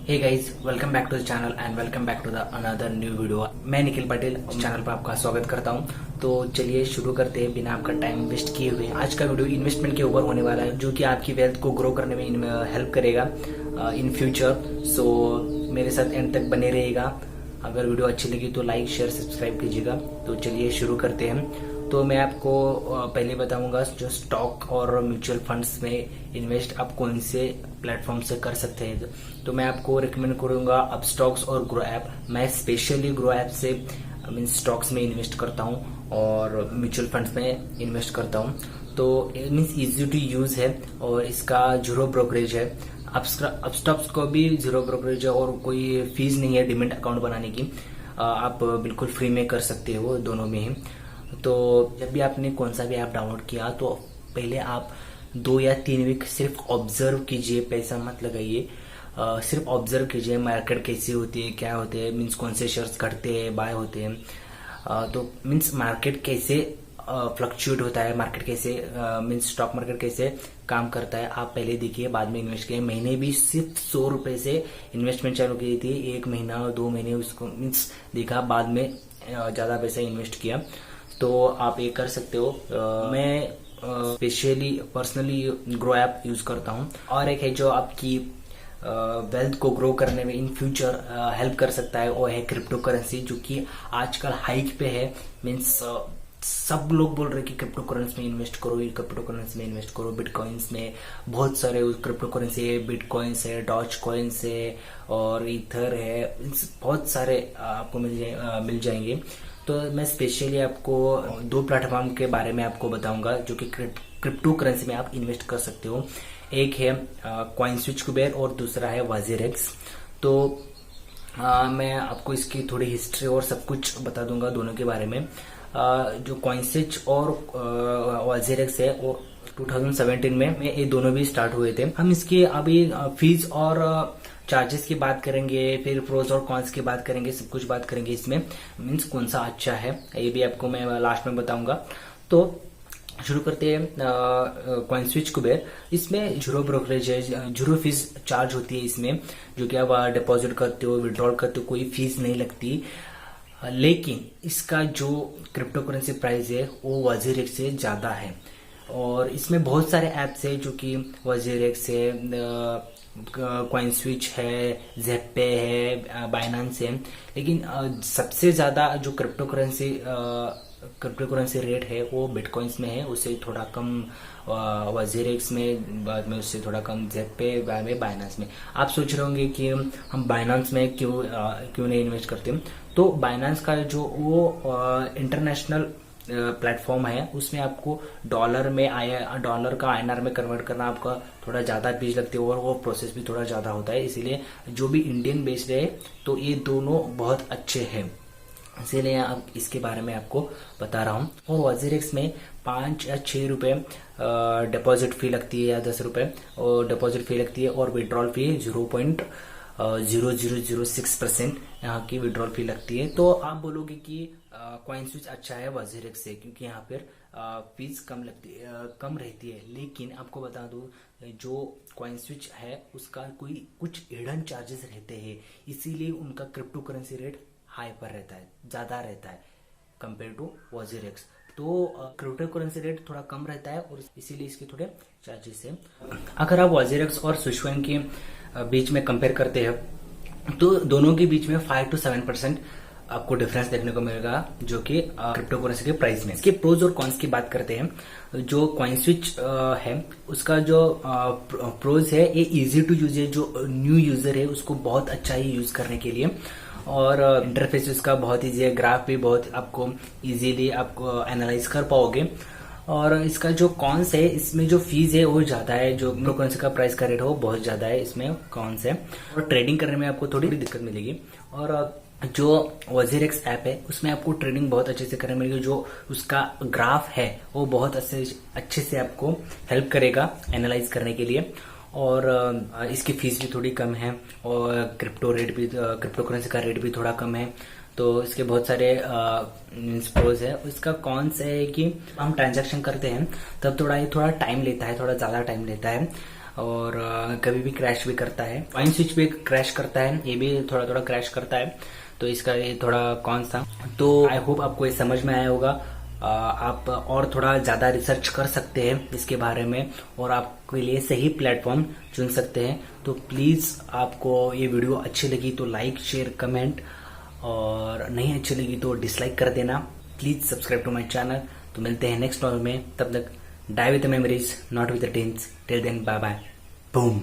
Hey guys, welcome back to the channel and welcome back to the another new video. मैं Nikhil Patel channel पर आपका स्वागत करता हूं। तो चलिए शुरू करते हैं बिना आपका टाइम वेस्ट किए हुए। आज का वीडियो इन्वेस्टमेंट के ऊपर होने वाला है, जो कि आपकी वेल्थ को ग्रो करने में हेल्प करेगा इन फ्यूचर। सो मेरे साथ एंड तक बने रहिएगा। अगर वीडियो अच्छी लगी तो लाइक शेयर सब्सक्राइब कीजिएगा। तो चलिए शुरू करते हैं। तो मैं आपको पहले बताऊंगा जो स्टॉक और म्यूचुअल फंड्स में इन्वेस्ट आप कौन से प्लेटफॉर्म से कर सकते हैं। तो मैं आपको रिकमेंड करूंगा अब स्टॉक्स और ग्रो ऐप। मैं स्पेशली ग्रो ऐप से मीन स्टॉक्स में इन्वेस्ट करता हूं और म्यूचुअल फंड्स में इन्वेस्ट करता हूं। तो मीन्स इजी टू यूज है और इसका जीरो ब्रोकरेज है। अब स्टॉक्स को भी जीरो ब्रोकरेज है और कोई फीस नहीं है डिमेट अकाउंट बनाने की। आप बिल्कुल फ्री में कर सकते हो दोनों में ही। तो जब भी आपने कौन सा भी ऐप डाउनलोड किया तो पहले आप 2 या 3 वीक सिर्फ ऑब्जर्व कीजिए, पैसा मत लगाइए। सिर्फ ऑब्जर्व कीजिए मार्केट कैसी होती है, क्या होते हैं, मीन्स कौन से शेयर्स घटते हैं बाय होते हैं। तो मीन्स मार्केट कैसे फ्लक्चुएट होता है, मार्केट कैसे मीन्स स्टॉक मार्केट कैसे काम करता है, आप पहले देखिए बाद में इन्वेस्ट कीजिए। मैंने भी सिर्फ 100 रुपए से इन्वेस्टमेंट चालू की थी। 1 महीना और 2 महीने उसको मीन्स देखा, बाद में ज्यादा पैसा इन्वेस्ट किया। तो आप ये कर सकते हो। मैं specially personally grow app use करता हूँ। और एक है जो आपकी वेल्थ को ग्रो करने में इन फ्यूचर हेल्प कर सकता है, वो है क्रिप्टो करेंसी, जो कि आजकल हाइक पे है। मीन्स सब लोग बोल रहे हैं कि क्रिप्टो करेंसी में इन्वेस्ट करो, क्रिप्टो करेंसी में इन्वेस्ट करो। बिटकॉइंस में बहुत सारे क्रिप्टो करेंसी है, बिटकॉइंस है, डॉज कॉइन्स है और ईथर है। बहुत सारे आपको मिल जाएंगे। तो मैं स्पेशली आपको 2 प्लेटफॉर्म के बारे में आपको बताऊंगा जो कि क्रिप्टो करेंसी में आप इन्वेस्ट कर सकते हो। एक है कॉइनस्विच कुबेर और दूसरा है वाजिरेक्स। तो मैं आपको इसकी थोड़ी हिस्ट्री और सब कुछ बता दूंगा दोनों के बारे में। जो कॉइनस्विच और वाजिरेक्स है वो 2017 में ये दोनों भी स्टार्ट हुए थे। हम इसकी अभी फीस और चार्जेस की बात करेंगे, फिर प्रोज और कॉन्स की बात करेंगे, सब कुछ बात करेंगे इसमें। मीन्स कौन सा अच्छा है ये भी आपको मैं लास्ट में बताऊंगा। तो शुरू करते हैं कॉइनस्विच कुबेर। इसमें जीरो ब्रोकरेज है, जीरो फीस चार्ज होती है इसमें, जो कि आप डिपॉजिट करते हो, विड्रॉल करते हो, कोई फीस नहीं लगती। लेकिन इसका जो क्रिप्टो करेंसी प्राइस है वो वाजिरेक्स से ज्यादा है। और इसमें बहुत सारे एप्स है जो कि वाजिरेक्स है, कॉइनस्विच है, ज़ेप्पे है, बाइनेंस है। लेकिन सबसे ज्यादा जो क्रिप्टो करेंसी रेट है वो बिटकॉइंस में है, उससे थोड़ा कम वाजिरेक्स में, बाद में उससे थोड़ा कम ज़ेप्पे, बाद में बाइनेंस में। आप सोच रहे होंगे कि हम बाइनेंस में क्यों नहीं इन्वेस्ट करते। तो बाइनेंस का जो वो इंटरनेशनल प्लेटफॉर्म है, उसमें आपको डॉलर का INR में कन्वर्ट करना आपका थोड़ा ज्यादा फीस लगती है और वो प्रोसेस भी थोड़ा ज्यादा होता है। इसीलिए जो भी इंडियन बेस्ड है तो ये दोनों बहुत अच्छे हैं, इसीलिए अब इसके बारे में आपको बता रहा हूँ। और वाजिरेक्स में 5 या 6 रुपए डिपॉजिट फी लगती है या 10 रुपए और डिपॉजिट फी लगती है, और विड्रॉल फी 0.0006% यहाँ की विड्रॉल फी लगती है। तो आप बोलोगे कि कॉइनस्विच अच्छा है वाजिरेक्स से, क्योंकि यहाँ पर फीस कम रहती है। लेकिन आपको बता दूं, जो कॉइनस्विच है उसका कुछ हिडन चार्जेस रहते हैं, इसीलिए उनका क्रिप्टो करेंसी रेट हाई पर रहता है, ज्यादा रहता है कंपेयर टू वाजिरेक्स। तो क्रिप्टो करेंसी रेट थोड़ा कम रहता है और इसीलिए इसके थोड़े चार्जेस है। अगर आप वाजिरेक्स और स्विच कॉइन के बीच में कंपेयर करते हैं तो दोनों के बीच में 5 to 7% आपको डिफरेंस देखने को मिलेगा, जो कि क्रिप्टो करेंसी के प्राइस में। इसके प्रोज और कॉन्स की बात करते हैं। जो कॉइनस्विच है उसका जो प्रोज है, ये इजी टू यूज है। जो न्यू यूजर है उसको बहुत अच्छा ही यूज करने के लिए, और इंटरफेस इसका बहुत इजी है, ग्राफ भी बहुत आपको इजीली आपको एनालाइज कर पाओगे। और इसका जो कॉन्स है, इसमें जो फीस है वो ज्यादा है, जो क्रिप्टो करेंसी का प्राइस का रेट हो बहुत ज्यादा है, इसमें कॉन्स है। और ट्रेडिंग करने में आपको थोड़ी दिक्कत मिलेगी। और जो वाजिरेक्स ऐप है उसमें आपको ट्रेडिंग बहुत अच्छे से करने मिलेगी। जो उसका ग्राफ है वो बहुत अच्छे से आपको हेल्प करेगा एनालाइज करने के लिए। और इसकी फीस भी थोड़ी कम है और क्रिप्टो करेंसी का रेट भी थोड़ा कम है। तो इसके बहुत सारे प्रोज है। इसका कॉन्स है कि हम ट्रांजैक्शन करते हैं तब थोड़ा टाइम लेता है, थोड़ा ज्यादा टाइम लेता है। और कभी भी क्रैश भी करता है। कॉइन स्विच भी क्रैश करता है, ये भी थोड़ा थोड़ा क्रैश करता है। तो इसका ये थोड़ा कौन सा, तो आई होप आपको ये समझ में आया होगा। आप और थोड़ा ज़्यादा रिसर्च कर सकते हैं इसके बारे में और आपके लिए सही प्लेटफॉर्म चुन सकते हैं। तो प्लीज़ आपको ये वीडियो अच्छी लगी तो लाइक शेयर कमेंट, और नहीं अच्छी लगी तो डिसलाइक कर देना। Please subscribe to my channel. तो मिलते हैं नेक्स्ट वीडियो में, तब तक die with the memories not with the tense. Till then bye bye, boom.